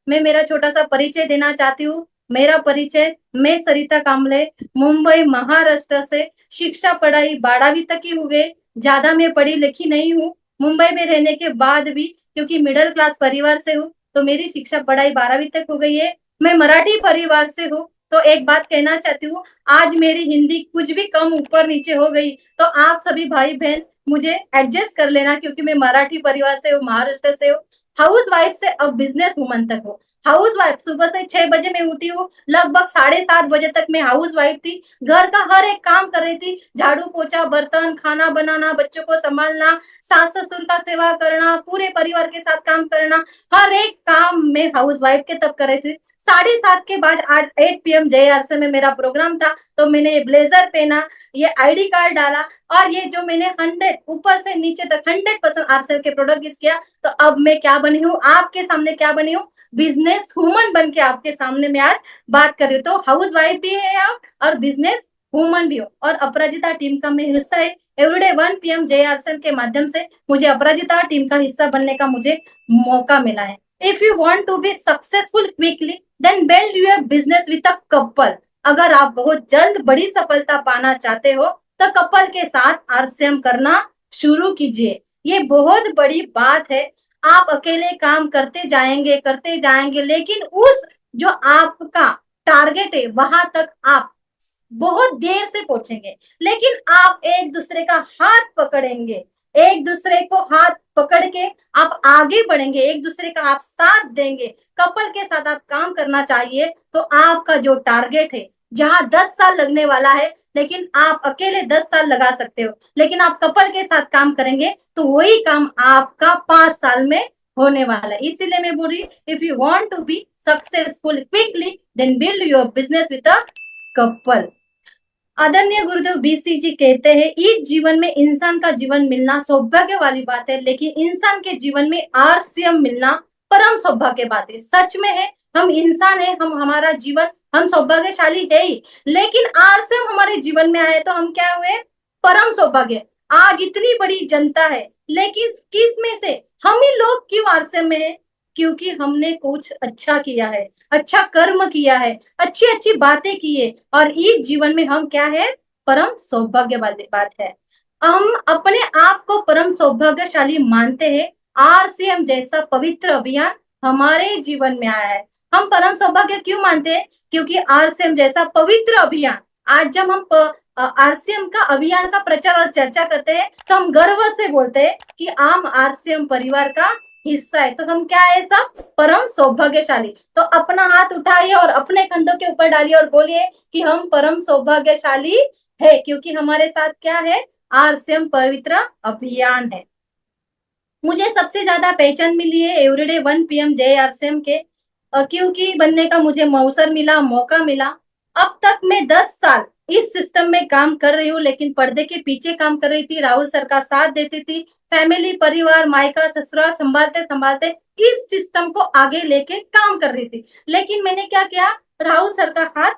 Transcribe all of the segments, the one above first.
मैं मेरा छोटा सा परिचय देना चाहती हूँ। मेरा परिचय, मैं सरिता कांबले, मुंबई महाराष्ट्र से शिक्षा पढ़ाई 12वीं तक की हुई। ज्यादा मैं पढ़ी लिखी नहीं हूँ। मुंबई में रहने के बाद भी, क्योंकि मिडिल क्लास परिवार से हूँ, तो मेरी शिक्षा पढ़ाई 12वीं तक हो गई है। मैं मराठी परिवार से हूँ, तो एक बात कहना चाहती हूँ, आज मेरी हिंदी कुछ भी कम ऊपर नीचे हो गई तो आप सभी भाई बहन मुझे एडजस्ट कर लेना, क्योंकि मैं मराठी परिवार से हूँ, महाराष्ट्र से हूँ। हाउस वाइफ से अब बिजनेस वुमन तक हूँ। हाउस वाइफ, सुबह से 6 बजे मैं उठी हूँ, लगभग 7:30 बजे तक मैं हाउस वाइफ थी। घर का हर एक काम कर रही थी, झाड़ू पोछा, बर्तन, खाना बनाना, बच्चों को संभालना, सास ससुर का सेवा करना, पूरे परिवार के साथ काम करना, हर एक काम मैं हाउस वाइफ के तब कर रही थी। 7:30 के बाद 8 PM JRC में मेरा प्रोग्राम था, तो मैंने ये ब्लेजर पहना, ये आईडी कार्ड डाला, और ये जो मैंने 100 ऊपर से नीचे तक 100% आरसेल के प्रोडक्ट यूज किया, तो अब मैं क्या बनी हूँ, आपके सामने क्या बनी हूँ, बिजनेस वुमन बन के आपके सामने मैं आज बात कर रही हूँ। तो हाउस वाइफ भी है आप और बिजनेस वुमन भी हो, और अपराजिता टीम का मैं हिस्सा है। एवरीडे 1 PM JRSM के माध्यम से मुझे अपराजिता टीम का हिस्सा बनने का मुझे मौका मिला है। If you want to be successful quickly, then build your business with a couple. अगर आप बहुत जल्द बड़ी सफलता पाना चाहते हो, तो कपल के साथ आरसीएम करना शुरू कीजिए। ये बहुत बड़ी बात है। आप अकेले काम करते जाएंगे, लेकिन उस जो आपका टारगेट है वहां तक आप बहुत देर से पहुंचेंगे। लेकिन आप एक दूसरे का हाथ पकड़ेंगे, एक दूसरे को हाथ पकड़ के आप आगे बढ़ेंगे, एक दूसरे का आप साथ देंगे, कपल के साथ आप काम करना चाहिए, तो आपका जो टारगेट है, जहां 10 साल लगने वाला है, लेकिन आप अकेले 10 साल लगा सकते हो, लेकिन आप कपल के साथ काम करेंगे तो वही काम आपका 5 साल में होने वाला है। इसीलिए मैं बोल रही, if you want to be successful quickly, then build your business with a couple. आदरणीय गुरुदेव बीसी जी कहते हैं, इस जीवन में इंसान का जीवन मिलना सौभाग्य वाली बात है, लेकिन इंसान के जीवन में आरसीएम मिलना परम सौभाग्य बात है। सच में है, हम इंसान है, हम हमारा जीवन, हम सौभाग्यशाली है ही, लेकिन आरसीएम हमारे जीवन में आए तो हम क्या हुए, परम सौभाग्य। आज इतनी बड़ी जनता है, लेकिन किस में से हम ही लोग क्यों आरसीएम में है? क्योंकि हमने कुछ अच्छा किया है, अच्छा कर्म किया है, अच्छी अच्छी बातें की है, और इस जीवन में हम क्या है, परम सौभाग्य वाली बात है। हम अपने आप को परम सौभाग्यशाली मानते हैं। आरसीएम जैसा पवित्र अभियान हमारे जीवन में आया है। हम परम सौभाग्य क्यों मानते हैं? क्योंकि आरसीएम जैसा पवित्र अभियान, आज जब हम आरसीएम का अभियान का प्रचार और चर्चा करते हैं, तो हम गर्व से बोलते हैं कि हम आरसीएम परिवार का हिस्सा है। तो हम क्या है, सब परम सौभाग्यशाली। तो अपना हाथ उठाइए और अपने कंधों के ऊपर डालिए और बोलिए कि हम परम सौभाग्यशाली है, क्योंकि हमारे साथ क्या है, आरसीएम पवित्र अभियान है। मुझे सबसे ज्यादा पहचान मिली है एवरीडे 1 PM जय आरसीएम के, क्योंकि बनने का मुझे अवसर मिला, मौका मिला। अब तक मैं 10 साल इस सिस्टम में काम कर रही हूँ, लेकिन पर्दे के पीछे काम कर रही थी, राहुल सर का साथ देती थी, फैमिली, परिवार, मायका, ससुराल संभालते संभालते इस सिस्टम को आगे लेके काम कर रही थी। लेकिन मैंने क्या किया, राहुल सर का हाथ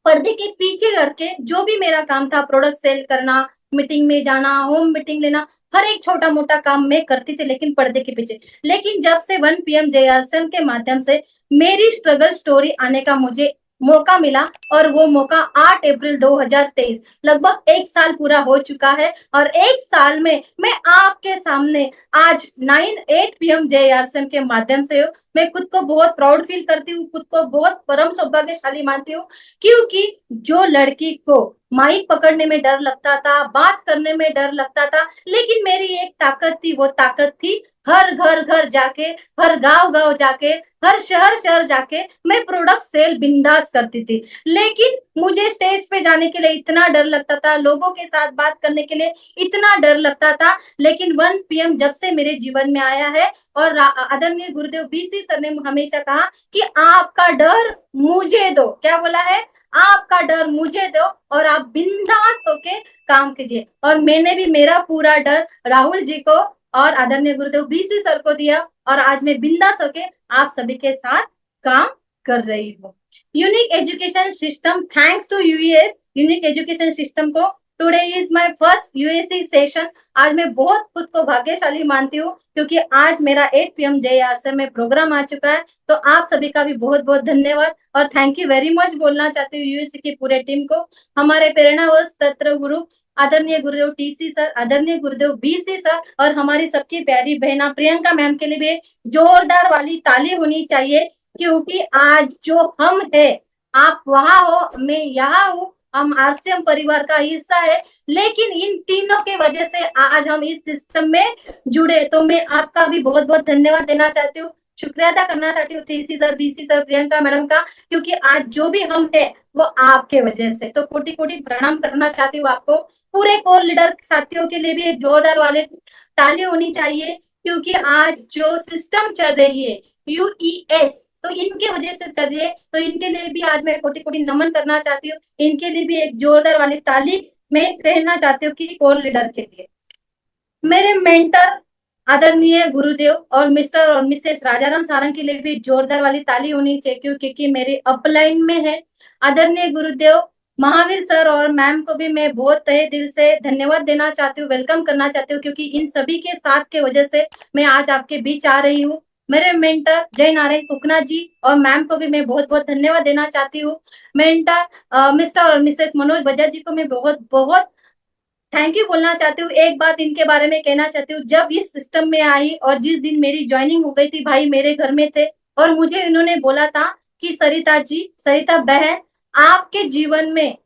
पर्दे के पीछे करके जो भी मेरा काम था, प्रोडक्ट सेल करना, मीटिंग में जाना, होम मीटिंग लेना, हर एक छोटा मोटा काम मैं करती थी, लेकिन पर्दे के पीछे। लेकिन जब से 1 PM JRSM के माध्यम से मेरी स्ट्रगल स्टोरी आने का मुझे मौका मिला, और वो मौका 8 अप्रैल 2023, लगभग 1 साल पूरा हो चुका है, और 1 साल में मैं आपके सामने आज 8 PM JRSM के माध्यम से मैं खुद को बहुत प्राउड फील करती हूँ, खुद को बहुत परम सौभाग्यशाली मानती हूँ। क्योंकि जो लड़की को माइक पकड़ने में डर लगता था, बात करने में डर लगता था, लेकिन मेरी एक ताकत थी, वो ताकत थी हर घर घर जाके, हर गांव गांव जाके, हर शहर शहर जाके मैं प्रोडक्ट सेल बिंदास करती थी। लेकिन मुझे स्टेज पे जाने के लिए इतना डर लगता था, लोगों के साथ बात करने के लिए इतना डर लगता था, लेकिन 1 PM जब से मेरे जीवन में आया है, और आदरणीय गुरुदेव बीसी सर ने हमेशा कहा कि आपका डर मुझे दो, क्या बोला है, आपका डर मुझे दो और आप बिंदास होके काम कीजिए। और मैंने भी मेरा पूरा डर राहुल जी को और आदरणीय गुरुदेव बीसी सर को दिया, और आज मैं बिंदास होके आप सभी के साथ काम कर रही हूँ। Unique education system, thanks to US unique education system को today is my first USC session. आज मैं बहुत खुद को भाग्यशाली मानती हूँ क्योंकि आज मेरा 8 PM JRC में प्रोग्राम आ चुका है। तो आप सभी का भी बहुत बहुत धन्यवाद और थैंक यू वेरी मच बोलना चाहती हूँ यूएससी की पूरे टीम को, हमारे प्रेरणा व तंत्र गुरु आदरणीय गुरुदेव टीसी सर, आदरणीय गुरुदेव बीसी सर और हमारी सबकी प्यारी बहना प्रियंका मैम के लिए भी जोरदार वाली ताली होनी चाहिए क्योंकि आज जो हम है, आप वहां हो, मैं यहाँ हूँ, हम आरसीएम परिवार का हिस्सा है, लेकिन इन तीनों के वजह से आज हम इस सिस्टम में जुड़े। तो मैं आपका भी बहुत बहुत धन्यवाद देना चाहती हूँ, शुक्रिया अदा करना चाहती हूँ TC sir, BC sir, Priyanka madam का, क्योंकि आज जो भी हम है वो आपके वजह से। तो कोटि कोटि प्रणाम करना चाहती हूँ आपको। पूरे कोर लीडर साथियों के लिए भी एक जोरदार वाले ताली होनी चाहिए क्योंकि आज जो सिस्टम चल रही है यूईएस, तो इनके वजह से चल रही है। तो इनके लिए भी आज मैं कोटि कोटि नमन करना चाहती हूँ, इनके लिए भी एक जोरदार वाली ताली मैं कहना चाहती हूँ कि कोर लीडर के लिए। मेरे मेंटर आदरणीय गुरुदेव और मिस्टर और मिसेस राजाराम सारंग के लिए भी जोरदार वाली ताली होनी चाहिए क्योंकि मेरे अपलाइन में है। आदरणीय गुरुदेव महावीर सर और मैम को भी मैं बहुत तहे दिल से धन्यवाद देना चाहती हूँ, वेलकम करना चाहती हूँ क्योंकि इन सभी के साथ के वजह से मैं आज आपके बीच आ रही हूँ। मेरे मेंटर जय नारायण कुकना जी और मैम को भी मैं बहुत बहुत धन्यवाद देना चाहती हूँ। मेंटर मिस्टर और मिसेस मनोज बजाज जी को मैं बहुत बहुत थैंक यू बोलना चाहती हूँ। एक बात इनके बारे में कहना चाहती हूँ, जब इस सिस्टम में आई और जिस दिन मेरी ज्वाइनिंग हो गई थी, भाई मेरे घर में थे और मुझे इन्होंने बोला था कि सरिता जी, सरिता बहन, आपके जीवन में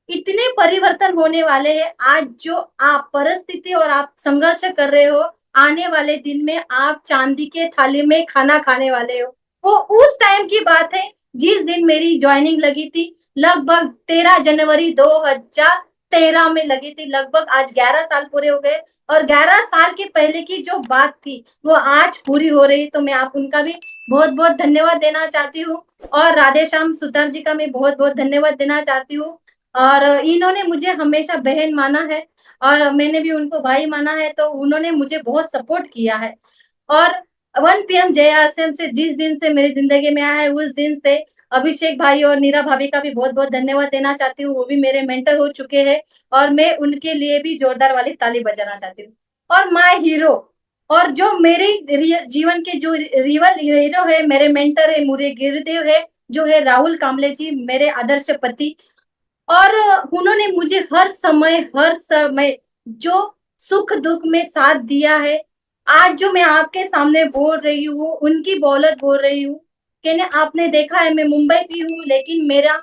इतने परिवर्तन होने वाले हैं। आज जो आप परिस्थिति और आप संघर्ष कर रहे हो, आने वाले दिन में आप चांदी के थाली में खाना खाने वाले हो। वो उस टाइम की बात है जिस दिन मेरी ज्वाइनिंग लगी थी, लगभग 13 जनवरी 2013 में लगी थी। लगभग आज 11 साल पूरे हो गए और 11 साल के पहले की जो बात थी वो आज पूरी हो रही। तो मैं आप उनका भी बहुत बहुत धन्यवाद देना चाहती हूँ और राधेश्याम सुतार जी का मैं बहुत बहुत धन्यवाद देना चाहती हूँ। और इन्होंने मुझे हमेशा बहन माना है और मैंने भी उनको भाई माना है, तो उन्होंने मुझे बहुत सपोर्ट किया है। और 1 PM JRCM से जिस दिन से मेरी जिंदगी में आया है, उस दिन से अभिषेक भाई और नीरा भाभी का भी बहुत बहुत धन्यवाद देना चाहती हूँ, वो भी मेरे मेंटर हो चुके हैं और मैं उनके लिए भी जोरदार वाली ताली बजाना चाहती हूँ। और माय हीरो और जो मेरे जीवन के जो रियल हीरो है, मेरे मेंटर है, मेरे गुरुदेव है, जो है राहुल कामले जी, मेरे आदर्श पति। और उन्होंने मुझे हर समय जो सुख दुख में साथ दिया है। आज जो मैं आपके सामने बोल रही हूँ, उनकी बदौलत बोल रही हूँ। कहने आपने देखा है मैं मुंबई की हूँ, लेकिन मेरा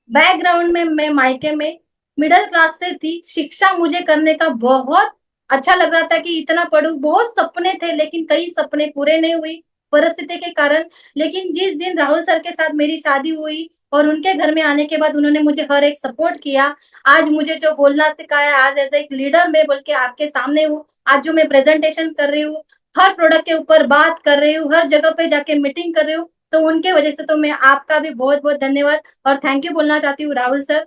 बैकग्राउंड में मैं मायके में मिडिल क्लास से थी। शिक्षा मुझे करने का बहुत अच्छा लग रहा था कि इतना पढ़ूं, बहुत सपने थे लेकिन कई सपने पूरे नहीं हुई परिस्थिति के कारण। लेकिन जिस दिन राहुल सर के साथ मेरी शादी हुई और उनके घर में आने के बाद उन्होंने मुझे हर एक सपोर्ट किया। आज मुझे जो बोलना सिखाया, आज एज एक लीडर मैं बोल के आपके सामने हूँ। आज जो मैं प्रेजेंटेशन कर रही हूँ, हर प्रोडक्ट के ऊपर बात कर रही हूँ, हर जगह पे जाके मीटिंग कर रही हूँ, तो उनके वजह से। तो मैं आपका भी बहुत बहुत धन्यवाद और थैंक यू बोलना चाहती हूँ राहुल सर।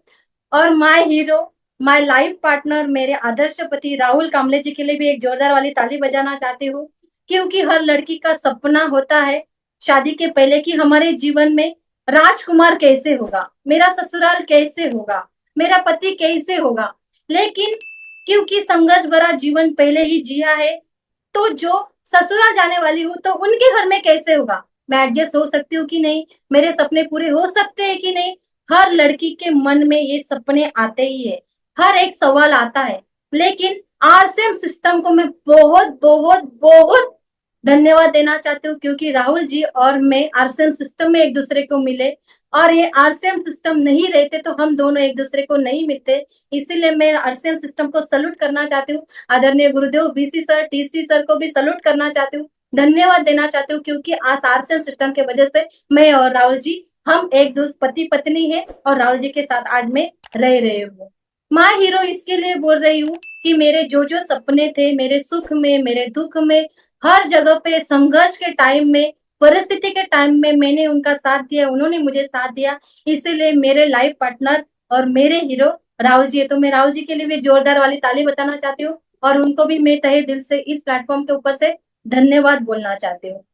और my hero, my life partner, मेरे आदर्श पति राहुल कामले जी के लिए भी एक जोरदार वाली ताली बजाना चाहती हूँ क्योंकि हर लड़की का सपना होता है शादी के पहले कि हमारे जीवन में राजकुमार कैसे होगा, मेरा ससुराल कैसे होगा, मेरा पति कैसे होगा। लेकिन क्योंकि संघर्ष भरा जीवन पहले ही जिया है, तो जो ससुराल जाने वाली हूँ तो उनके घर में कैसे होगा, मैं एडजस्ट हो सकती हूँ कि नहीं, मेरे सपने पूरे हो सकते हैं कि नहीं। हर लड़की के मन में ये सपने आते ही है, हर एक सवाल आता है। लेकिन आरसीएम सिस्टम को मैं बहुत बहुत बहुत धन्यवाद देना चाहती हूँ क्योंकि राहुल जी और मैं आरसीएम सिस्टम में एक दूसरे को मिले और ये आरसीएम सिस्टम नहीं रहते तो हम दोनों एक दूसरे को नहीं मिलते। इसीलिए मैं आरसीएम सिस्टम को सल्यूट करना चाहती हूँ। आदरणीय गुरुदेव बीसी सर, टीसी सर को भी सल्यूट करना चाहती हूँ, धन्यवाद देना चाहती हूँ क्योंकि आज आरसीएम सिस्टम के वजह से मैं और राहुल जी हम एक दो पति पत्नी है और राहुल जी के साथ आज मैं रह रही हूँ। माँ हीरो इसके लिए बोल रही हूँ कि मेरे जो जो सपने थे, मेरे सुख में, मेरे दुख में, हर जगह पे संघर्ष के टाइम में, परिस्थिति के टाइम में मैंने उनका साथ दिया, उन्होंने मुझे साथ दिया। इसीलिए मेरे लाइफ पार्टनर और मेरे हीरो राहुल जी है। तो मैं राहुल जी के लिए भी जोरदार वाली ताली बताना चाहती हूँ और उनको भी मैं तहे दिल से इस प्लेटफॉर्म के ऊपर से धन्यवाद बोलना चाहती हूँ।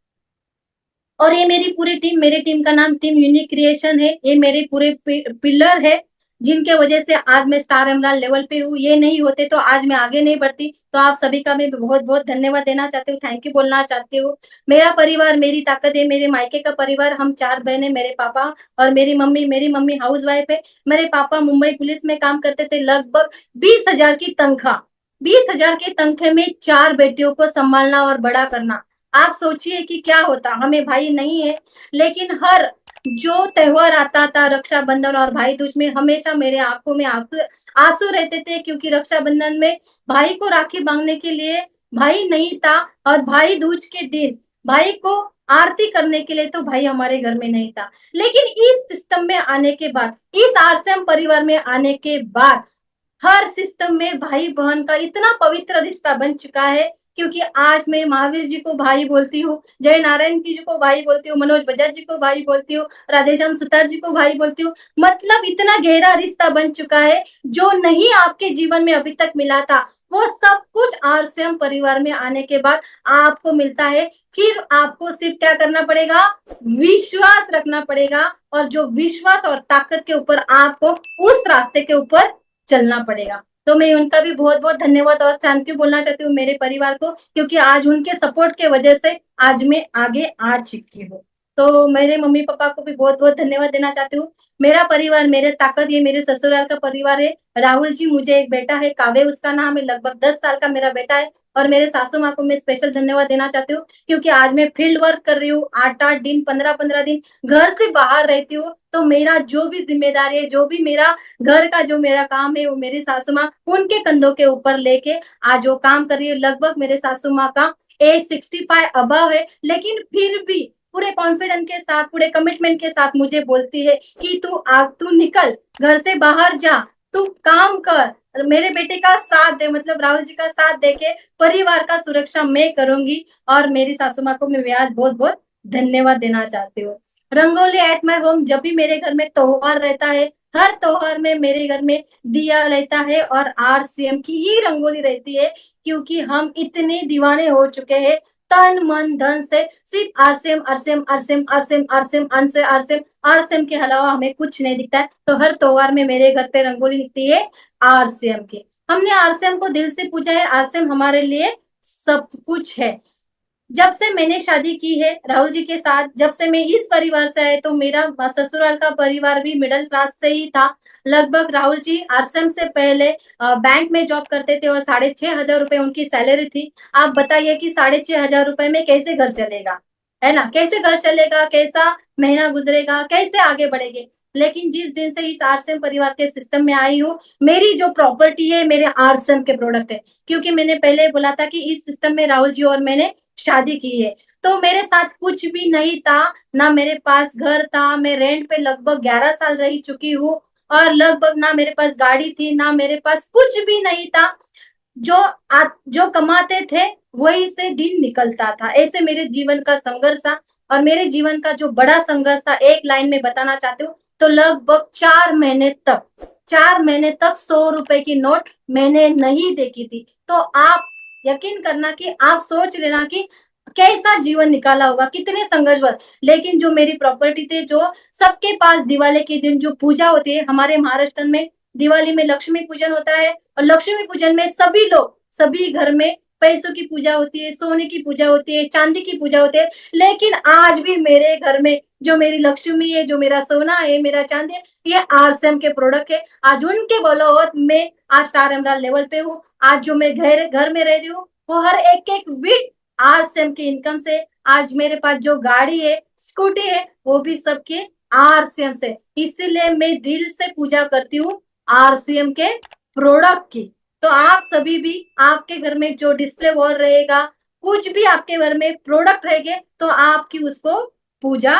और ये मेरी पूरी टीम, मेरी टीम का नाम टीम यूनिक क्रिएशन है। ये मेरे पूरे पिलर है जिनके वजह से आज मैं स्टार एमराल्ड लेवल पे हूँ। ये नहीं होते तो आज मैं आगे नहीं बढ़ती। तो आप सभी का मैं बहुत बहुत धन्यवाद देना चाहती हूँ, थैंक यू बोलना चाहती हूँ। मेरा परिवार मेरी ताकत है, मेरे मायके का परिवार, हम 4 बहन है, मेरे पापा और मेरी मम्मी हाउस वाइफ है। मेरे पापा मुंबई पुलिस में काम करते थे, लगभग 20,000 की तनख्वाह। 20,000 के तनख्वाह में 4 बेटियों को संभालना और बड़ा करना। आप सोचिए कि क्या होता। हमें भाई नहीं है, लेकिन हर जो त्योहार आता था, रक्षाबंधन और भाई दूज में, हमेशा मेरे आंखों में आंसू आंसू रहते थे, क्योंकि रक्षाबंधन में भाई को राखी बांधने के लिए भाई नहीं था, और भाई दूज के दिन भाई को आरती करने के लिए तो भाई हमारे घर में नहीं था। लेकिन इस सिस्टम में आने के बाद, इस आरसीएम परिवार में आने के बाद, हर सिस्टम में भाई बहन का इतना पवित्र रिश्ता बन चुका है, क्योंकि आज मैं महावीर जी को भाई बोलती हूँ, जय नारायण जी को भाई बोलती हूँ, मनोज बजाज जी को भाई बोलती हूँ, राधेश्याम सुतार जी को भाई बोलती हूँ। मतलब इतना गहरा रिश्ता बन चुका है, जो नहीं आपके जीवन में अभी तक मिला था, वो सब कुछ आरसीएम परिवार में आने के बाद आपको मिलता है। फिर आपको सिर्फ क्या करना पड़ेगा, विश्वास रखना पड़ेगा, और जो विश्वास और ताकत के ऊपर आपको उस रास्ते के ऊपर चलना पड़ेगा। तो मैं उनका भी बहुत बहुत धन्यवाद और थैंक यू बोलना चाहती हूँ मेरे परिवार को, क्योंकि आज उनके सपोर्ट के वजह से आज मैं आगे आ चुकी हूँ। तो मेरे मम्मी पापा को भी बहुत बहुत धन्यवाद देना चाहती हूँ। मेरा परिवार मेरे ताकत, ये मेरे ससुराल का परिवार है। राहुल जी, मुझे एक बेटा है, काव्य उसका नाम है, लगभग 10 साल का मेरा बेटा है। और मेरे सासू माँ को मैं स्पेशल धन्यवाद देना चाहती हूँ, क्योंकि आज मैं फील्ड वर्क कर रही हूँ, 8-8 दिन, 15-15 दिन घर से बाहर रहती हूँ। तो मेरा जो भी जिम्मेदारी है, जो भी मेरा घर का जो मेरा काम है, वो मेरी सासू माँ उनके कंधों के ऊपर लेके आज वो काम कर रही है। लगभग मेरे सासू माँ का एज 65 अबव है, लेकिन फिर भी पूरे कॉन्फिडेंस के साथ, पूरे कमिटमेंट के साथ मुझे बोलती है कि तू निकल, घर से बाहर जा, तू काम कर, मेरे बेटे का साथ दे, मतलब राहुल जी का साथ दे के परिवार का सुरक्षा मैं करूंगी। और मेरी सासू माँ को मैं आज बहुत बहुत धन्यवाद देना चाहती हूँ। रंगोली एट माई होम, जब भी मेरे घर में त्योहार रहता है, हर त्योहार में मेरे घर में दिया रहता है और आरसीएम की ही रंगोली रहती है, क्योंकि हम इतने दीवाने हो चुके हैं तन मन धन से, सिर्फ RCM RCM RCM RCM RCM RCM RCM RCM के अलावा हमें कुछ नहीं दिखता है। तो हर त्योहार में मेरे घर पे रंगोली दिखती है आरसीएम की। हमने आरसीएम को दिल से पूजा है, आरसीएम हमारे लिए सब कुछ है। जब से मैंने शादी की है राहुल जी के साथ, जब से मैं इस परिवार से आए, तो मेरा ससुराल का परिवार भी मिडिल क्लास से ही था। लगभग राहुल जी आरसीएम से पहले बैंक में जॉब करते थे और 6,500 रुपए उनकी सैलरी थी। आप बताइए कि 6,500 रुपए में कैसे घर चलेगा, है ना, कैसे घर चलेगा, कैसा महीना गुजरेगा, कैसे आगे बढ़ेंगे। लेकिन जिस दिन से इस आरसीएम परिवार के सिस्टम में आई हूँ, मेरी जो प्रॉपर्टी है मेरे आरसीएम के प्रोडक्ट है, क्योंकि मैंने पहले बोला था कि इस सिस्टम में राहुल जी और मैंने शादी की है। तो मेरे साथ कुछ भी नहीं था, ना मेरे पास घर था, मैं रेंट पे लगभग 11 साल रही चुकी हूँ, और लगभग ना मेरे पास गाड़ी थी, ना मेरे पास कुछ भी नहीं था। जो कमाते थे वही से दिन निकलता था। ऐसे मेरे जीवन का संघर्ष था। और मेरे जीवन का जो बड़ा संघर्ष था, एक लाइन में बताना चाहती हूँ, तो लगभग 4 महीने तक 100 रुपए की नोट मैंने नहीं देखी थी। तो आप यकीन करना कि आप सोच लेना कि कैसा जीवन निकाला होगा, कितने संघर्ष। लेकिन जो मेरी प्रॉपर्टी थे, जो सबके पास दिवाली के दिन जो पूजा होती है, हमारे महाराष्ट्र में दिवाली में लक्ष्मी पूजन होता है, और लक्ष्मी पूजन में सभी लोग, सभी घर में पैसों की पूजा होती है, सोने की पूजा होती है, चांदी की पूजा होती है। लेकिन आज भी मेरे घर में जो मेरी लक्ष्मी है, जो मेरा सोना है, मेरा चांदी है, ये आरसीएम के प्रोडक्ट है। आज उनके बदौलत मैं आज स्टार एमराल्ड लेवल पे हूँ। आज जो मैं घर में रह रही हूँ, वो हर एक एक विट आरसीएम की इनकम से। आज मेरे पास जो गाड़ी है, स्कूटी है, वो भी सबके आरसीएम से। इसीलिए मैं दिल से पूजा करती हूँ आरसीएम के प्रोडक्ट की। तो आप सभी भी, आपके घर में जो डिस्प्ले वॉल रहेगा, कुछ भी आपके घर में प्रोडक्ट रहेंगे, तो आपकी उसको पूजा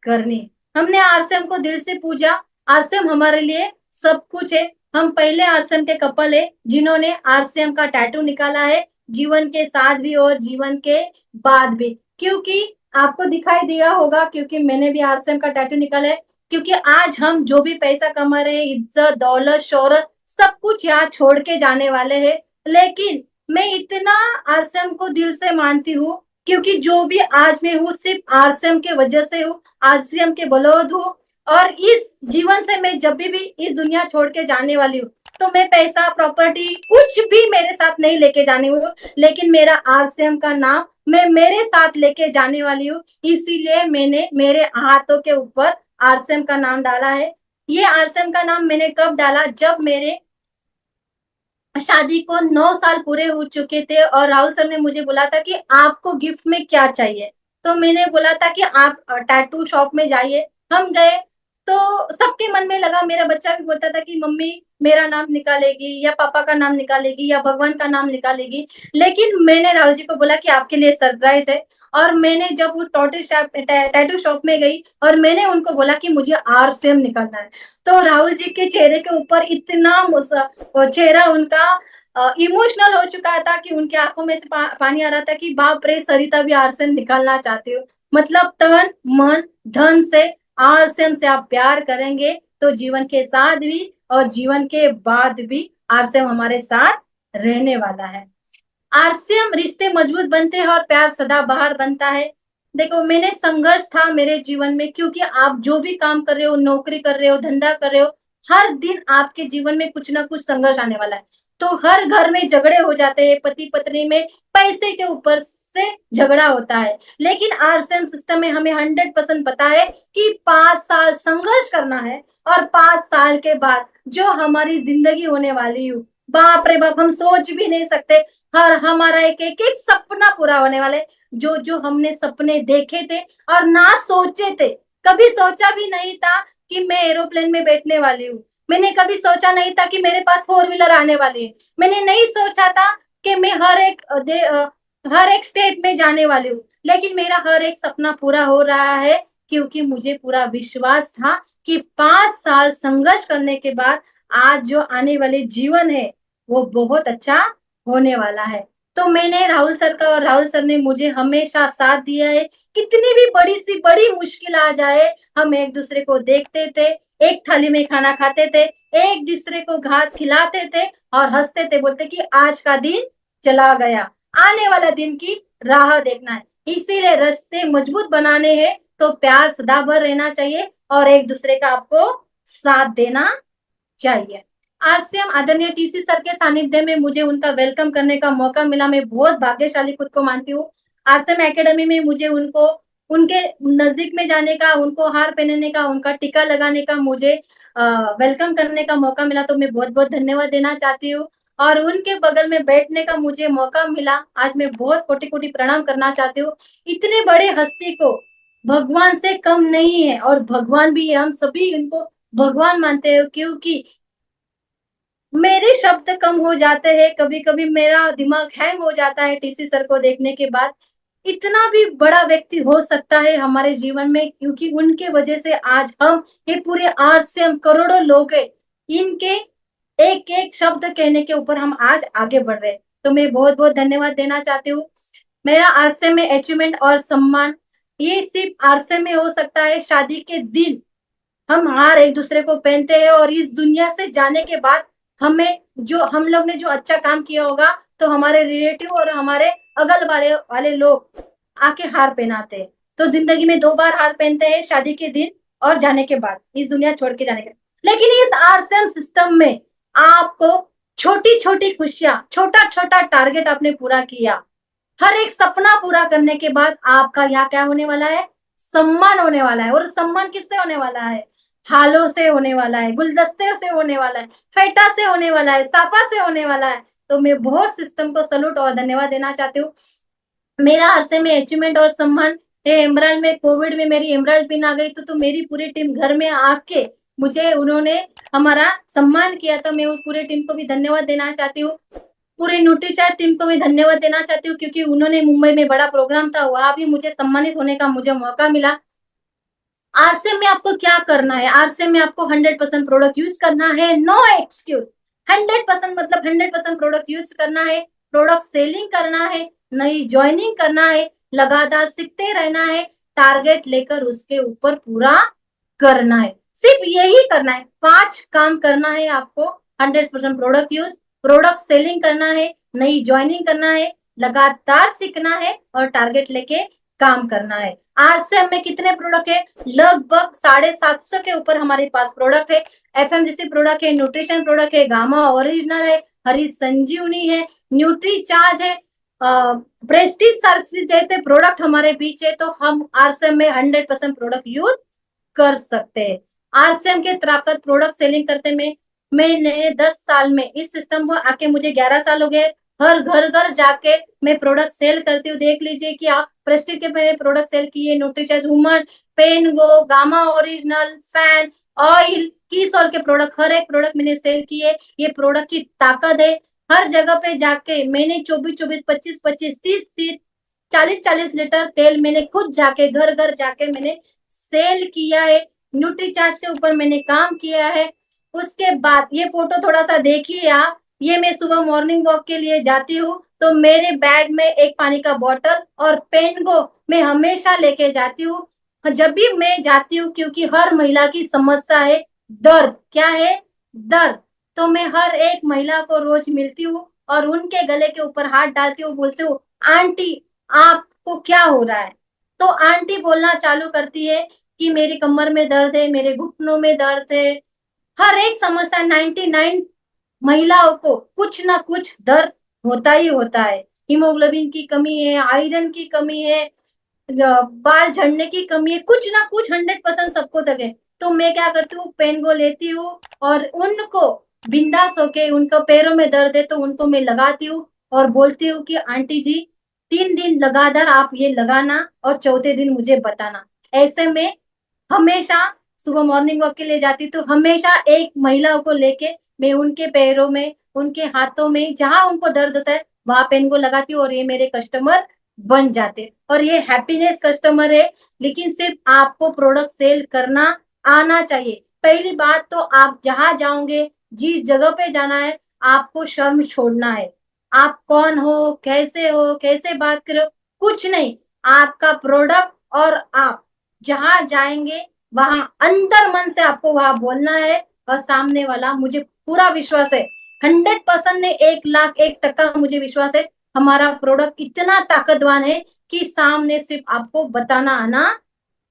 करनी। हमने आरसीएम को दिल से पूजा। आरसीएम हमारे लिए सब कुछ है। हम पहले आरसीएम के कपल है जिन्होंने आरसीएम का टैटू निकाला है, जीवन के साथ भी और जीवन के बाद भी। क्योंकि आपको दिखाई दिया होगा, क्योंकि मैंने भी आरसीएम का टैटू निकाला है। क्योंकि आज हम जो भी पैसा कमा रहे हैं, इज्जत दौलत शोहरत, सब कुछ यहाँ छोड़ के जाने वाले हैं। लेकिन मैं इतना आरसीएम को दिल से मानती हूँ, क्योंकि जो भी आज मैं हूँ, सिर्फ आरसीएम के वजह से हूँ, आरसीएम के बलौद हूँ। और इस जीवन से मैं जब भी इस दुनिया छोड़ के जाने वाली हूँ, तो मैं पैसा प्रॉपर्टी कुछ भी मेरे साथ नहीं लेके जानी हूँ, लेकिन मेरा आरसीएम का नाम मैं मेरे साथ लेके जाने वाली हूँ। इसीलिए मैंने मेरे हाथों के ऊपर आरसीएम का नाम डाला है। ये आरसीएम का नाम मैंने कब डाला, जब मेरे शादी को 9 साल पूरे हो चुके थे और राहुल सर ने मुझे बोला था कि आपको गिफ्ट में क्या चाहिए। तो मैंने बोला था कि आप टैटू शॉप में जाइए। हम गए तो सबके मन में लगा, मेरा बच्चा भी बोलता था कि मम्मी मेरा नाम निकालेगी या पापा का नाम निकालेगी या भगवान का नाम निकालेगी। लेकिन मैंने राहुल जी को बोला कि आपके लिए सरप्राइज है। और मैंने जब वो टैटू शॉप में गई और मैंने उनको बोला कि मुझे आरसीएम निकालना है, तो राहुल जी के चेहरे के ऊपर इतना वो चेहरा उनका इमोशनल हो चुका था कि उनके आंखों में से पानी आ रहा था कि बाप रे, सरिता भी आरसीएम निकालना चाहती हो। मतलब तन मन धन से आरसीएम से आप प्यार करेंगे तो जीवन के साथ भी और जीवन के बाद भी आरसीएम हमारे साथ रहने वाला है। आरसीएम रिश्ते मजबूत बनते हैं और प्यार सदाबहार बनता है। देखो, मैंने संघर्ष था मेरे जीवन में, क्योंकि आप जो भी काम कर रहे हो, नौकरी कर रहे हो, धंधा कर रहे हो, हर दिन आपके जीवन में कुछ ना कुछ संघर्ष आने वाला है। तो हर घर में झगड़े हो जाते हैं, पति पत्नी में पैसे के ऊपर से झगड़ा होता है। लेकिन आरसीएम सिस्टम में हमें 100% पता है कि 5 साल संघर्ष करना है और 5 साल के बाद जो हमारी जिंदगी होने वाली है, बाप रे बाप, हम सोच भी नहीं सकते। हर हमारा एक एक एक सपना पूरा होने वाले, जो जो हमने सपने देखे थे और ना सोचे थे। कभी सोचा भी नहीं था कि मैं एरोप्लेन में बैठने वाली हूँ। मैंने कभी सोचा नहीं था कि मेरे पास 4 व्हीलर आने वाली है। मैंने नहीं सोचा था कि मैं हर एक स्टेट में जाने वाली हूँ। लेकिन मेरा हर एक सपना पूरा हो रहा है, क्योंकि मुझे पूरा विश्वास था कि 5 साल संघर्ष करने के बाद आज जो आने वाले जीवन है वो बहुत अच्छा होने वाला है। तो मैंने राहुल सर का, और राहुल सर ने मुझे हमेशा साथ दिया है। कितनी भी बड़ी सी बड़ी मुश्किल आ जाए, हम एक दूसरे को देखते थे, एक थाली में खाना खाते थे, एक दूसरे को घास खिलाते थे और हंसते थे, बोलते कि आज का दिन चला गया, आने वाला दिन की राह देखना है। इसीलिए रिश्ते मजबूत बनाने हैं तो प्यार सदाबहार रहना चाहिए और एक दूसरे का आपको साथ देना चाहिए। आरसीएम आदरणीय टीसी सर के सानिध्य में मुझे उनका वेलकम करने का मौका मिला। मैं बहुत भाग्यशाली खुद को मानती हूँ। आरसीएम एकेडमी में मुझे उनको उनके नजदीक में जाने का, उनको हार पहनने का, उनका टीका लगाने का, मुझे वेलकम करने का मौका मिला, तो मैं बहुत बहुत धन्यवाद देना चाहती हूँ। और उनके बगल में बैठने का मुझे मौका मिला, आज मैं बहुत कोटि कोटि प्रणाम करना चाहती हूँ। इतने बड़े हस्ती को भगवान से कम नहीं है और भगवान भी है, हम सभी इनको भगवान मानते हैं। क्योंकि मेरे शब्द कम हो जाते हैं, कभी कभी मेरा दिमाग हैंग हो जाता है टीसी सर को देखने के बाद। इतना भी बड़ा व्यक्ति हो सकता है हमारे जीवन में, क्योंकि उनके वजह से आज हम, ये पूरे आज से हम करोड़ों लोग हैं, इनके एक एक शब्द कहने के ऊपर हम आज आगे बढ़ रहे हैं। तो मैं बहुत बहुत धन्यवाद देना चाहती हूँ। मेरा आरसे में अचीवमेंट और सम्मान ये सिर्फ आरसे में हो सकता है। शादी के दिन हम हार एक दूसरे को पहनते हैं और इस दुनिया से जाने के बाद हमें, जो हम लोग ने जो अच्छा काम किया होगा, तो हमारे रिलेटिव और हमारे अगल वाले वाले लोग आके हार पहनाते हैं। तो जिंदगी में 2 बार हार पहनते हैं, शादी के दिन और जाने के बाद, इस दुनिया छोड़ के जाने के बाद। लेकिन इस आरसीएम सिस्टम में आपको छोटी छोटी खुशियां, छोटा छोटा टारगेट आपने पूरा किया, हर एक सपना पूरा करने के बाद आपका यहाँ क्या होने वाला है, सम्मान होने वाला है। और सम्मान किससे होने वाला है, हालों से होने वाला है, गुलदस्ते से होने वाला है, फेटा से होने वाला है, साफा से होने वाला है। तो मैं बहुत सिस्टम को सलूट और धन्यवाद देना चाहती हूँ। मेरा अरसे में अचीवमेंट और सम्मान है। इमरान में कोविड में मेरी इमरान पिन आ गई, तो मेरी पूरी टीम घर में आके मुझे उन्होंने हमारा सम्मान किया। तो मैं उस पूरी टीम को भी धन्यवाद देना चाहती हूँ। पूरी न्यूट्रीचार्ट टीम को भी धन्यवाद देना चाहती हूँ, क्योंकि उन्होंने, मुंबई में बड़ा प्रोग्राम था, वहां भी मुझे सम्मानित होने का मुझे मौका मिला। आरसीएम में आपको क्या करना है, आरसीएम में आपको 100% प्रोडक्ट यूज करना है, नो एक्सक्यूज। 100% मतलब 100% प्रोडक्ट यूज करना है, प्रोडक्ट सेलिंग करना है, नई ज्वाइनिंग करना है, लगातार सीखते रहना है, टारगेट लेकर उसके ऊपर पूरा करना है। सिर्फ यही करना है, 5 काम करना है आपको। 100% प्रोडक्ट यूज, प्रोडक्ट सेलिंग करना है, नई ज्वाइनिंग करना है, लगातार सीखना है और टारगेट लेके काम करना है। आरसीएम में कितने प्रोडक्ट है? लगभग 750 के ऊपर हमारे पास प्रोडक्ट है। एफएमजीसी प्रोडक्ट है, न्यूट्रिशन प्रोडक्ट है, गामा ओरिजिनल है, हरी संजीवनी है, न्यूट्री चार्ज है, प्रेस्टीज सर्च जैसे प्रोडक्ट हमारे बीच है। तो हम आरसीएम में 100% प्रोडक्ट यूज कर सकते हैं। आरसीएम के ताकत प्रोडक्ट सेलिंग करते में मैंने 10 साल में इस सिस्टम को आके मुझे 11 साल हो गए। हर घर घर जाके मैं प्रोडक्ट सेल करती हूँ। देख लीजिए कि आप प्रेस्टीज के मैंने प्रोडक्ट सेल किए, Nutricharge, woman, Paingo, gamma original, fan, oil, Keysoul के प्रोडक्ट, हर एक प्रोडक्ट मैंने सेल किए। ये प्रोडक्ट की ताकत है। हर जगह पे जाके मैंने 24-24, 25-25, 30-30, 40-40 लीटर तेल मैंने खुद जाके घर घर जाके मैंने सेल किया है। न्यूट्रीचार्ज के ऊपर मैंने काम किया है। उसके बाद ये फोटो थोड़ा सा देखिए आप। ये मैं सुबह मॉर्निंग वॉक के लिए जाती हूँ तो मेरे बैग में एक पानी का बॉटल और पेन को मैं हमेशा लेके जाती हूँ। जब भी मैं जाती हूँ, क्योंकि हर महिला की समस्या है दर्द। क्या है? दर्द। तो मैं हर एक महिला को रोज मिलती हूँ और उनके गले के ऊपर हाथ डालती हूँ, बोलती हूँ, आंटी आपको क्या हो रहा है? तो आंटी बोलना चालू करती है कि मेरी कमर में दर्द है, मेरे घुटनों में दर्द है। हर एक समस्या 99 महिलाओं को कुछ ना कुछ दर्द होता ही होता है। हीमोग्लोबिन की कमी है, आयरन की कमी है, बाल झड़ने की कमी है, कुछ ना कुछ 100% सबको तक है। तो मैं क्या करती हूँ, पेन को लेती हूँ और उनको बिंदास होके, उनको पैरों में दर्द है तो उनको मैं लगाती हूँ और बोलती हूँ कि आंटी जी 3 दिन लगातार आप ये लगाना और चौथे दिन मुझे बताना। ऐसे में हमेशा सुबह मॉर्निंग वॉक के लिए जाती तो हमेशा एक महिला को लेके मैं उनके पैरों में, उनके हाथों में, जहां उनको दर्द होता है वहां पेन को लगाती हूँ और ये मेरे कस्टमर बन जाते। और ये हैप्पीनेस कस्टमर है। लेकिन सिर्फ आपको प्रोडक्ट सेल करना आना चाहिए। पहली बात तो आप जहां जाओगे, जिस जगह पे जाना है, आपको शर्म छोड़ना है। आप कौन हो, कैसे बात करो, कुछ नहीं। आपका प्रोडक्ट और आप जहां जाएंगे वहां अंतर मन से आपको वहां बोलना है। और सामने वाला, मुझे पूरा विश्वास है, 100% ने 1,01,000% मुझे विश्वास है, हमारा प्रोडक्ट इतना ताकतवान है कि सामने सिर्फ आपको बताना आना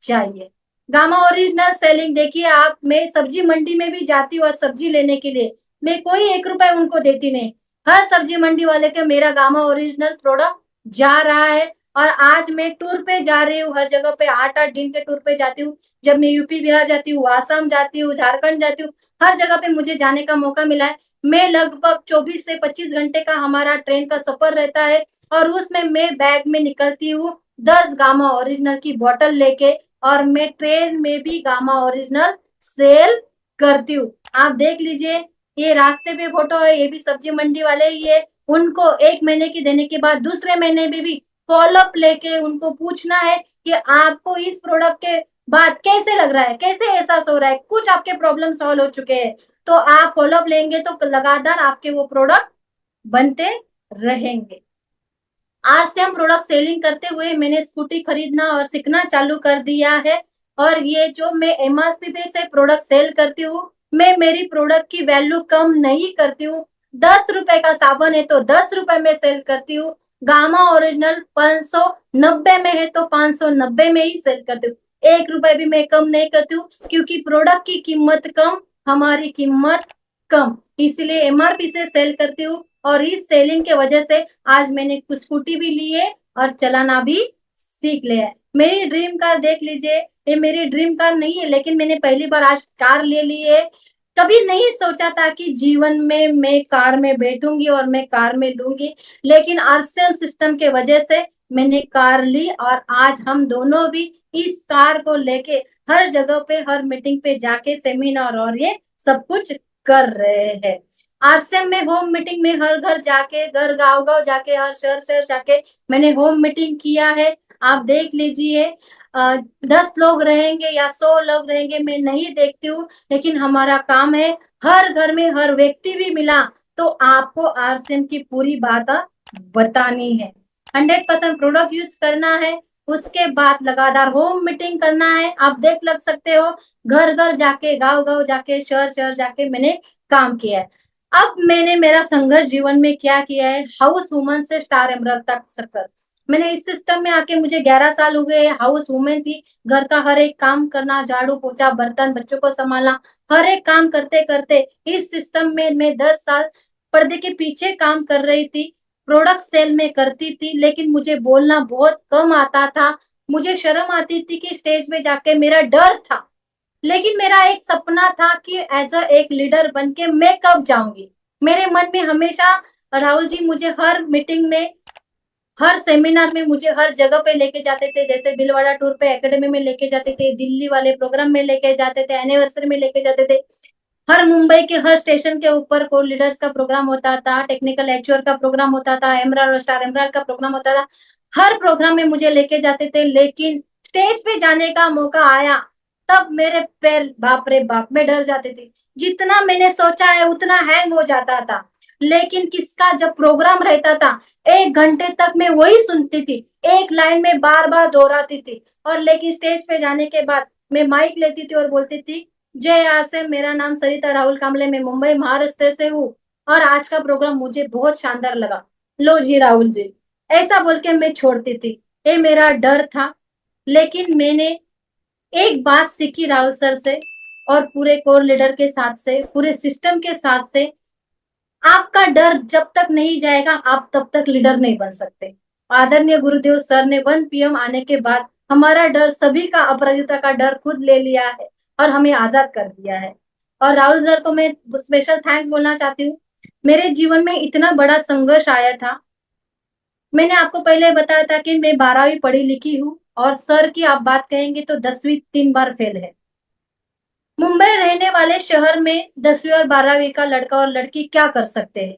चाहिए। गामा ओरिजिनल सेलिंग देखिए आप, मैं सब्जी मंडी में भी जाती हूँ और सब्जी लेने के लिए मैं कोई 1 रुपए उनको देती नहीं। हर सब्जी मंडी वाले के मेरा गामा ओरिजिनल प्रोडक्ट जा रहा है। और आज मैं टूर पे जा रही हूँ, हर जगह पे 8-8 दिन के टूर पे जाती हूँ। जब मैं यूपी बिहार जाती हूँ, आसाम जाती हूँ, झारखंड जाती हूँ, हर जगह पे मुझे जाने का मौका मिला है। मैं लगभग 24 से 25 घंटे का हमारा ट्रेन का सफर रहता है और उसमें मैं बैग में निकलती हूँ 10 गामा ओरिजिनल की बोतल लेके और मैं ट्रेन में भी गामा ओरिजिनल सेल करती हूँ। आप देख लीजिए, ये रास्ते पे फोटो है, ये भी सब्जी मंडी वाले ही है। उनको 1 महीने की देने के बाद दूसरे महीने में भी फॉलोअप लेके उनको पूछना है कि आपको इस प्रोडक्ट के बाद कैसे लग रहा है, कैसे एहसास हो रहा है, कुछ आपके प्रॉब्लम सॉल्व हो चुके हैं। तो आप फॉलोअप लेंगे तो लगातार आपके वो प्रोडक्ट बनते रहेंगे। आरसीएम प्रोडक्ट सेलिंग करते हुए मैंने स्कूटी खरीदना और सीखना चालू कर दिया है। और ये जो मैं एमआरपी पे से प्रोडक्ट सेल करती हूँ, मैं मेरी प्रोडक्ट की वैल्यू कम नहीं करती हूँ। 10 रुपए का साबुन है तो 10 रुपए में सेल करती हूँ। गामा ओरिजिनल 590 में है तो 590 में ही सेल करती हूँ। 1 रुपए भी मैं कम नहीं करती हूँ, क्योंकि प्रोडक्ट की कीमत कम, हमारी कीमत कम, इसलिए एमआरपी से सेल करती हूँ। और इस सेलिंग के वजह से आज मैंने कुछ स्कूटी भी ली है और चलाना भी सीख लिया है। मेरी ड्रीम कार देख लीजिए, ये मेरी ड्रीम कार नहीं है, लेकिन मैंने पहली बार आज कार ले ली है। कभी नहीं सोचा था कि जीवन में मैं कार में बैठूंगी और मैं कार में लूंगी, लेकिन आरसीएल सिस्टम के वजह से मैंने कार ली और आज हम दोनों भी इस कार को लेके हर जगह पे, हर मीटिंग पे जाके सेमिनार और ये सब कुछ कर रहे हैं। आरसीएम में होम मीटिंग में हर घर जाके, घर गांव गांव जाके, हर शहर शहर जाके मैंने होम मीटिंग किया है। आप देख लीजिए, 10 लोग रहेंगे या 100 लोग रहेंगे मैं नहीं देखती हूँ, लेकिन हमारा काम है हर घर में हर व्यक्ति भी मिला तो आपको आरसीएम की पूरी बात बतानी है। 100% प्रोडक्ट यूज करना है। उसके बाद लगातार होम मीटिंग करना है। आप देख लग सकते हो, घर घर जाके, गांव गांव जाके, शहर शहर जाके मैंने काम किया है। अब मैंने मेरा संघर्ष जीवन में क्या किया है, हाउस वुमन से स्टार एमरल्ड तक सफर। मैंने इस सिस्टम में आके मुझे 11 साल हो गए, हाउस वूमेन थी, घर का हर एक काम करना, झाड़ू पोछा बर्तन बच्चों को संभालना, हर एक काम करते करते इस सिस्टम में मैं 10 साल पर्दे के पीछे काम कर रही थी। प्रोडक्ट सेल में करती थी, लेकिन मुझे बोलना बहुत कम आता था। मुझे शर्म आती थी कि स्टेज पे जाके, मेरा डर था। लेकिन मेरा एक सपना था कि एज अ एक लीडर बन के मैं कब जाऊंगी। मेरे मन में हमेशा राहुल जी मुझे हर मीटिंग में, हर सेमिनार में मुझे हर जगह पे लेके जाते थे, जैसे भीलवाड़ा टूर पे एकेडमी में लेके जाते थे, दिल्ली वाले प्रोग्राम में लेके जाते थे, एनिवर्सरी में लेके जाते थे। हर मुंबई के हर स्टेशन के ऊपर को लीडर्स का प्रोग्राम होता था, टेक्निकल एचआर का प्रोग्राम होता था, एमराल्ड और स्टार एमराल्ड का प्रोग्राम होता था। हर प्रोग्राम में मुझे लेके जाते थे, लेकिन स्टेज पे जाने का मौका आया तब मेरे पैर बाप रे बाप में डर जाते थे। जितना मैंने सोचा है उतना हैंग हो जाता था। लेकिन किसका जब प्रोग्राम रहता था, 1 घंटे तक मैं वही सुनती थी, एक लाइन में बार बार दोहराती थी। और लेकिन स्टेज पे जाने के बाद मैं माइक लेती थी और बोलती थी, जय आर से, मेरा नाम सरिता राहुल कामले, मैं मुंबई महाराष्ट्र से हूँ, और आज का प्रोग्राम मुझे बहुत शानदार लगा। लो जी राहुल जी, ऐसा बोल के मैं छोड़ती थी। ये मेरा डर था। लेकिन मैंने एक बात सीखी राहुल सर से और पूरे कोर लीडर के साथ से, पूरे सिस्टम के साथ से, आपका डर जब तक नहीं जाएगा आप तब तक लीडर नहीं बन सकते। आदरणीय गुरुदेव सर ने 1 PM आने के बाद हमारा डर, सभी का अपराजिता का डर खुद ले लिया है और हमें आजाद कर दिया है। और राहुल सर को मैं स्पेशल थैंक्स बोलना चाहती हूँ। मेरे जीवन में इतना बड़ा संघर्ष आया था। मैंने आपको पहले बताया था कि मैं 12वीं पढ़ी लिखी हूँ, और सर की आप बात कहेंगे तो 10वीं 3 बार फेल है। मुंबई रहने वाले शहर में 10वीं और 12वीं का लड़का और लड़की क्या कर सकते हैं,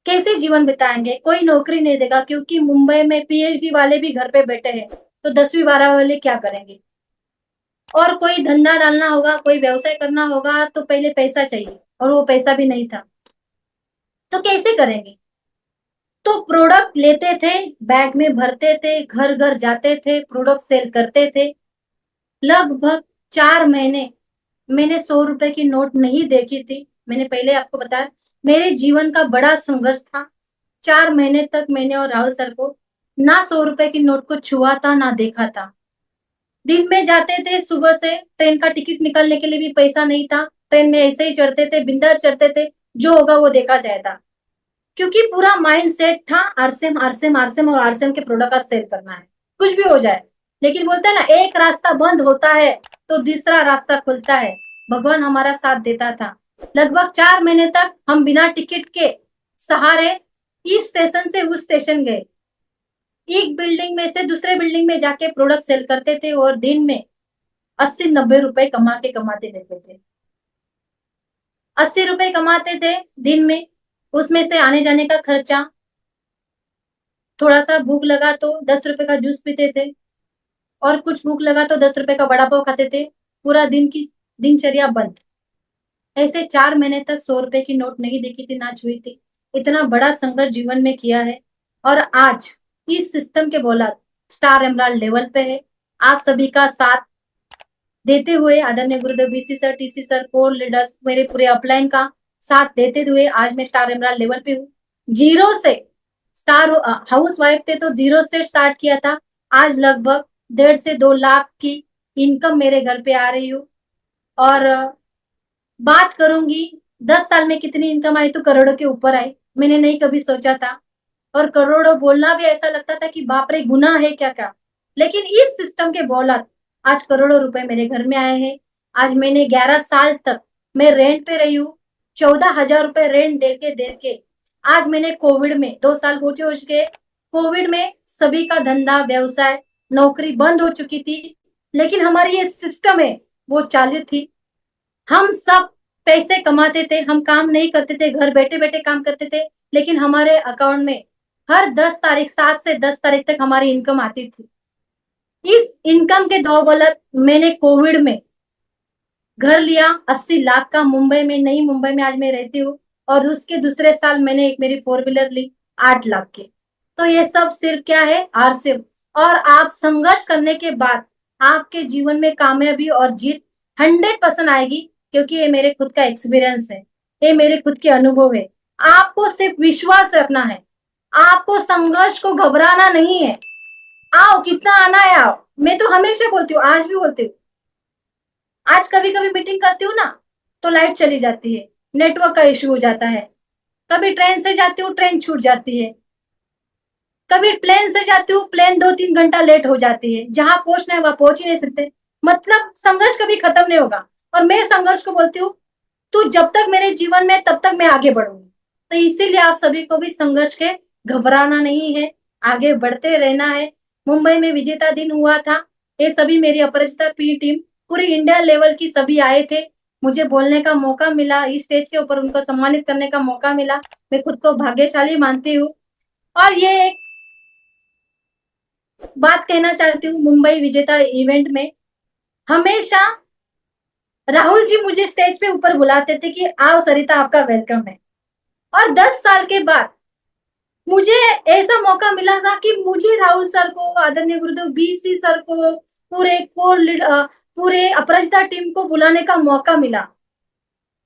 कैसे जीवन बिताएंगे? कोई नौकरी नहीं देगा, क्योंकि मुंबई में पीएचडी वाले भी घर पे बैठे हैं। तो 10वीं 12वीं वाले क्या करेंगे? और कोई धंधा डालना होगा, कोई व्यवसाय करना होगा तो पहले पैसा चाहिए, और वो पैसा भी नहीं था। तो कैसे करेंगे? तो प्रोडक्ट लेते थे, बैग में भरते थे, घर घर जाते थे, प्रोडक्ट सेल करते थे। लगभग 4 महीने मैंने 100 रुपए की नोट नहीं देखी थी। मैंने पहले आपको बताया, मेरे जीवन का बड़ा संघर्ष था। 4 महीने तक मैंने और राहुल सर को ना 100 रुपए की नोट को छुआ था, ना देखा था। दिन में जाते थे, सुबह से ट्रेन का टिकट निकालने के लिए भी पैसा नहीं था। ट्रेन में ऐसे ही चढ़ते थे, बिंदास चढ़ते थे, जो होगा वो देखा जाएगा। क्योंकि पूरा माइंड सेट था, आरसेम आरसेम आरसेम और आरसेम के प्रोडक्ट का सेल करना है, कुछ भी हो जाए। लेकिन बोलते हैं ना, एक रास्ता बंद होता है तो दूसरा रास्ता खुलता है। भगवान हमारा साथ देता था। लगभग 4 महीने तक हम बिना टिकट के सहारे इस स्टेशन से उस स्टेशन गए, एक बिल्डिंग में से दूसरे बिल्डिंग में जाके प्रोडक्ट सेल करते थे, और दिन में 80-90 रुपए कमाते रहते थे। 80 रुपए कमाते थे दिन में, उसमें से आने जाने का खर्चा, थोड़ा सा भूख लगा तो 10 रुपए का जूस पीते थे, और कुछ भूख लगा तो 10 रुपए का वड़ा पाव खाते थे। पूरा दिन की दिनचर्या बंद। ऐसे 4 महीने तक 100 रुपए की नोट नहीं देखी थी, ना छुई थी। इतना बड़ा संघर्ष जीवन में किया है। और आज इस सिस्टम के बौलत स्टार एमराल्ड लेवल पे है। आप सभी का साथ देते हुए, आदरणीय गुरुदेव BC sir, TC sir, core leaders, मेरे पूरे अपलाइन का साथ देते हुए आज मैं स्टार एमराल्ड लेवल पे हूँ। जीरो से स्टार हाउस वाइफ थे तो जीरो से स्टार्ट किया था। आज लगभग 1.5 से 2 लाख की इनकम मेरे घर पे आ रही हूँ। और बात करूंगी 10 साल में कितनी इनकम आई, तो करोड़ों के ऊपर आई। मैंने नहीं कभी सोचा था। और करोड़ों बोलना भी ऐसा लगता था कि बाप रे, गुनाह है क्या क्या। लेकिन इस सिस्टम के बौलत आज करोड़ों रुपए मेरे घर में आए हैं। आज मैंने 11 साल तक मैं रेंट पे रही हूँ, 14,000 रुपए रेंट दे के आज मैंने कोविड में 2 साल हो चुके। कोविड में सभी का धंधा व्यवसाय नौकरी बंद हो चुकी थी, लेकिन हमारी ये सिस्टम है वो चालू थी। हम सब पैसे कमाते थे, हम काम नहीं करते थे, घर बैठे बैठे काम करते थे, लेकिन हमारे अकाउंट में हर 10 तारीख, 7 से 10 तारीख तक हमारी इनकम आती थी। इस इनकम के दौलत मैंने कोविड में घर लिया 80 लाख का मुंबई में, नई मुंबई में आज मैं रहती हूँ। और उसके दूसरे साल मैंने एक मेरी 4 व्हीलर ली 8 लाख की। तो ये सब सिर्फ क्या है, आरसिफ। और आप संघर्ष करने के बाद आपके जीवन में कामयाबी और जीत 100% आएगी, क्योंकि ये मेरे खुद का एक्सपीरियंस है, ये मेरे खुद के अनुभव है। आपको सिर्फ विश्वास रखना है। आपको संघर्ष को घबराना नहीं है। आओ, कितना आना है आओ। मैं तो हमेशा बोलती हूँ, आज भी बोलती हूँ। आज कभी कभी मीटिंग करती हूँ ना, तो लाइट चली जाती है, नेटवर्क का इश्यू हो जाता है। कभी ट्रेन से जाती हूँ, ट्रेन छूट जाती है। कभी प्लेन से जाती हूँ, प्लेन 2-3 घंटा लेट हो जाती है। जहां पहुंचना है वहां पहुंच ही नहीं सकते। मतलब संघर्ष कभी खत्म नहीं होगा। और मैं संघर्ष को बोलती हूँ, तू जब तक मेरे जीवन में तब तक मैं आगे बढ़ूंगी। तो इसीलिए आप सभी को भी संघर्ष के घबराना नहीं है, आगे बढ़ते रहना है। मुंबई में विजेता दिन हुआ था। ये सभी मेरी अपराजिता पी टीम, पूरी इंडिया लेवल की सभी आए थे। मुझे बोलने का मौका मिला, इस स्टेज के ऊपर उनको सम्मानित करने का मौका मिला। मैं खुद को भाग्यशाली मानती हूँ। और ये एक बात कहना चाहती हूँ, मुंबई विजेता इवेंट में हमेशा राहुल जी मुझे स्टेज पे ऊपर बुलाते थे कि आओ सरिता, आपका वेलकम है। और 10 साल के बाद मुझे ऐसा मौका मिला था कि मुझे राहुल सर को, आदरणीय गुरुदेव बीसी सर को, पूरे कोर पूरे अपराजिता टीम को बुलाने का मौका मिला।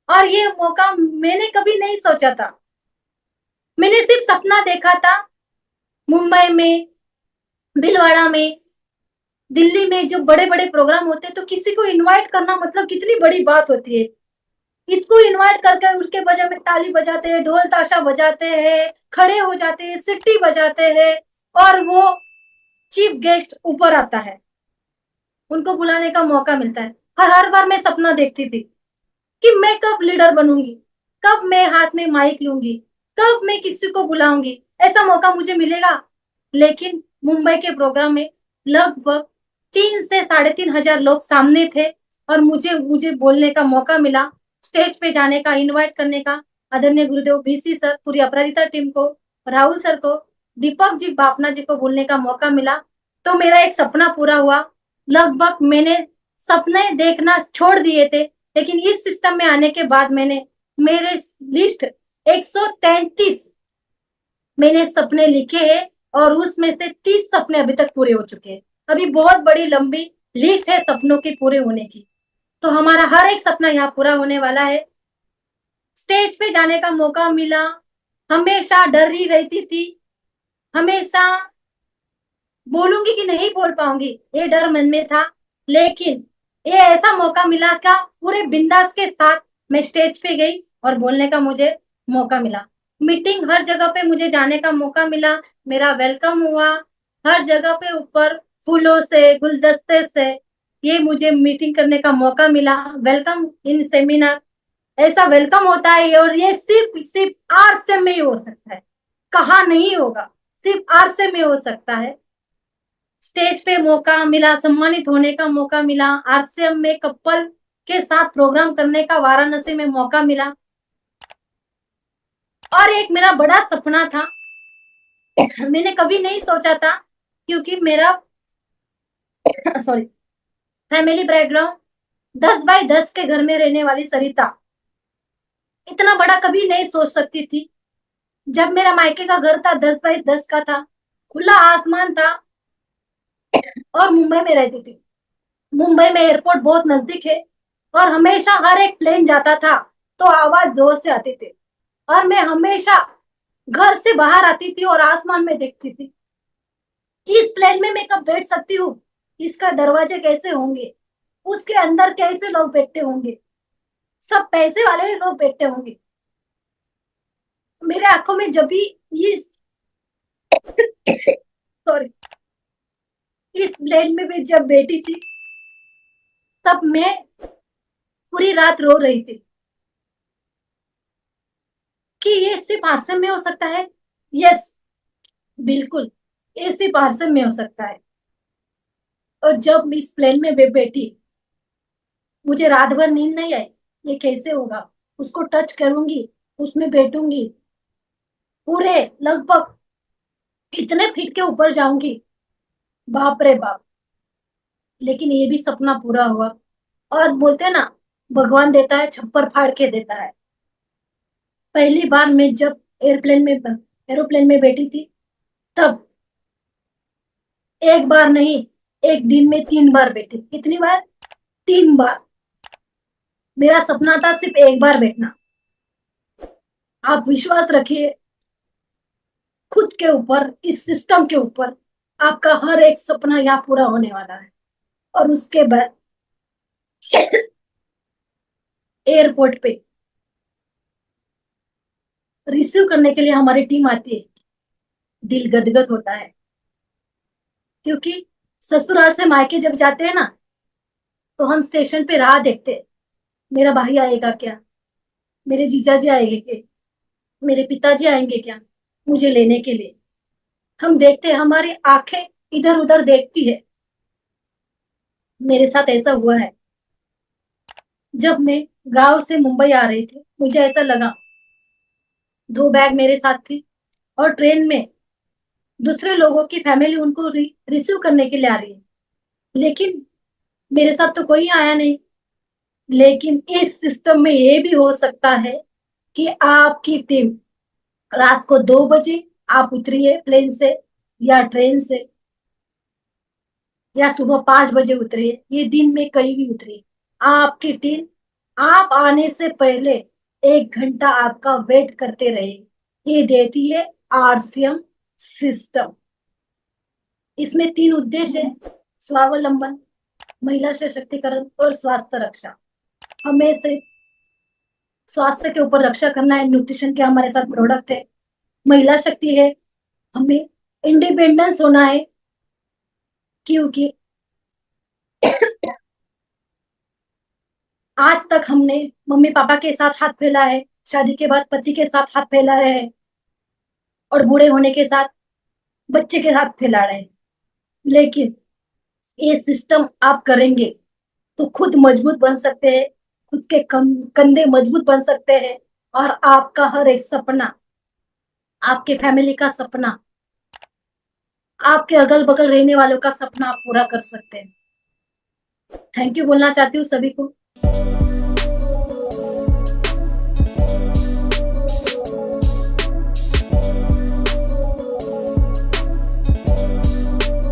और ये मौका मैंने कभी नहीं सोचा था। मैंने सिर्फ सपना देखा था। मुंबई में, भीलवाड़ा में, दिल्ली में जो बड़े बड़े प्रोग्राम होते हैं, तो किसी को इनवाइट करना मतलब कितनी बड़ी बात होती है। इसको इनवाइट करके उसके वजह में ताली बजाते हैं, ढोल ताशा बजाते हैं, खड़े हो जाते हैं, सिट्टी बजाते हैं। और वो चीफ गेस्ट ऊपर आता है, उनको बुलाने का मौका मिलता है। हर हर बार मैं सपना देखती थी कि मैं कब लीडर बनूंगी, कब मैं हाथ में माइक लूंगी, कब मैं किसी को बुलाऊंगी, ऐसा मौका मुझे मिलेगा। लेकिन मुंबई के प्रोग्राम में लगभग 3 से 3,500 लोग सामने थे। और मुझे मुझे बोलने का मौका मिला, स्टेज पे जाने का, इनवाइट करने का। आदरणीय गुरुदेव बीसी सर, पूरी अपराजिता टीम को, राहुल सर को, दीपक जी बापना जी को बोलने का मौका मिला। तो मेरा एक सपना पूरा हुआ। लगभग मैंने सपने देखना छोड़ दिए थे, लेकिन इस सिस्टम में आने के बाद मैंने मेरे लिस्ट 133 मैंने सपने लिखे हैं। और उसमें से 30 सपने अभी तक पूरे हो चुके हैं। अभी बहुत बड़ी लंबी लिस्ट है सपनों की पूरे होने की। तो हमारा हर एक सपना यहाँ पूरा होने वाला है। स्टेज पे जाने का मौका मिला, हमेशा डर ही रहती थी। हमेशा बोलूंगी कि नहीं बोल पाऊंगी, ये डर मन में था। लेकिन ये ऐसा मौका मिला क्या, पूरे बिंदास के साथ मैं स्टेज पे गई और बोलने का मुझे मौका मिला। मीटिंग हर जगह पे मुझे जाने का मौका मिला, मेरा वेलकम हुआ। हर जगह पे ऊपर फूलों से, गुलदस्ते से ये मुझे मीटिंग करने का मौका मिला। वेलकम इन सेमिनार, ऐसा वेलकम होता है। और ये सिर्फ सिर्फ आरसे में ही हो सकता है, कहाँ नहीं होगा, सिर्फ आरसे में हो सकता है। स्टेज पे मौका मिला, सम्मानित होने का मौका मिला। आरसीएम में कपल के साथ प्रोग्राम करने का वाराणसी में मौका मिला। और एक मेरा बड़ा सपना था, मैंने कभी नहीं सोचा था, क्योंकि मेरा सॉरी फैमिली बैकग्राउंड 10 बाई 10 के घर में रहने वाली सरिता इतना बड़ा कभी नहीं सोच सकती थी। जब मेरा मायके का घर था 10 बाई 10 का था, खुला आसमान था, और मुंबई में रहती थी। मुंबई में एयरपोर्ट बहुत नजदीक है, और हमेशा हर एक प्लेन जाता था तो आवाज जोर से आती थी। और मैं हमेशा घर से बाहर आती थी और आसमान में देखती थी, इस प्लेन में मैं कब बैठ सकती हूँ, इसका दरवाजे कैसे होंगे, उसके अंदर कैसे लोग बैठते होंगे, सब पैसे वाले लोग बैठते होंगे। मेरे आंखों में जब भी इस सॉरी इस प्लेन में मैं जब बैठी थी, तब मैं पूरी रात रो रही थी कि ये सिर्फ आरसीएम में हो सकता है। यस, बिल्कुल, ये सिर्फ आरसीएम में हो सकता है। और जब मैं इस प्लेन में बैठी, मुझे रात भर नींद नहीं आई। ये कैसे होगा, उसको टच करूंगी, उसमें बैठूंगी, पूरे लगभग इतने फीट के ऊपर जाऊंगी, बाप रे बाप। लेकिन ये भी सपना पूरा हुआ। और बोलते हैं ना, भगवान देता है छप्पर फाड़ के देता है। पहली बार मैं जब एरोप्लेन में बैठी थी, तब एक बार नहीं, एक दिन में 3 बार बैठी। कितनी बार? 3 बार। मेरा सपना था सिर्फ एक बार बैठना। आप विश्वास रखिए, खुद के ऊपर, इस सिस्टम के ऊपर आपका हर एक सपना यहाँ पूरा होने वाला है। और उसके बाद एयरपोर्ट पे रिसीव करने के लिए हमारी टीम आती है, दिल गदगद होता है। क्योंकि ससुराल से मायके जब जाते हैं ना, तो हम स्टेशन पे राह देखते हैं, मेरा भाई आएगा क्या, मेरे जीजा जी आएंगे क्या, मेरे पिताजी आएंगे क्या मुझे लेने के लिए। हम देखते हैं, हमारी आंखें इधर उधर देखती है। मेरे साथ ऐसा हुआ है, जब मैं गांव से मुंबई आ रही थी, मुझे ऐसा लगा 2 बैग मेरे साथ थी, और ट्रेन में दूसरे लोगों की फैमिली उनको रिसीव करने के लिए आ रही है, लेकिन मेरे साथ तो कोई आया नहीं। लेकिन इस सिस्टम में ये भी हो सकता है कि आपकी टीम रात को 2 बजे आप उतरिए प्लेन से या ट्रेन से, या सुबह 5 बजे उतरिए, ये दिन में कहीं भी उतरिए, आपकी टीम आप आने से पहले 1 घंटा आपका वेट करते रहे। ये देती है आरसीएम सिस्टम। इसमें 3 उद्देश्य है: स्वावलंबन, महिला सशक्तिकरण और स्वास्थ्य रक्षा। हमें सिर्फ स्वास्थ्य के ऊपर रक्षा करना है, न्यूट्रिशन के हमारे साथ प्रोडक्ट है। महिला शक्ति है, हमें इंडिपेंडेंस होना है, क्योंकि आज तक हमने मम्मी पापा के साथ हाथ फैला है, शादी के बाद पति के साथ हाथ फैला है, और बूढ़े होने के साथ बच्चे के साथ फैला रहे हैं। लेकिन ये सिस्टम आप करेंगे तो खुद मजबूत बन सकते हैं, खुद के कंधे मजबूत बन सकते हैं, और आपका हर एक सपना, आपके फैमिली का सपना, आपके अगल बगल रहने वालों का सपना आप पूरा कर सकते हैं। थैंक यू बोलना चाहती हूँ सभी को।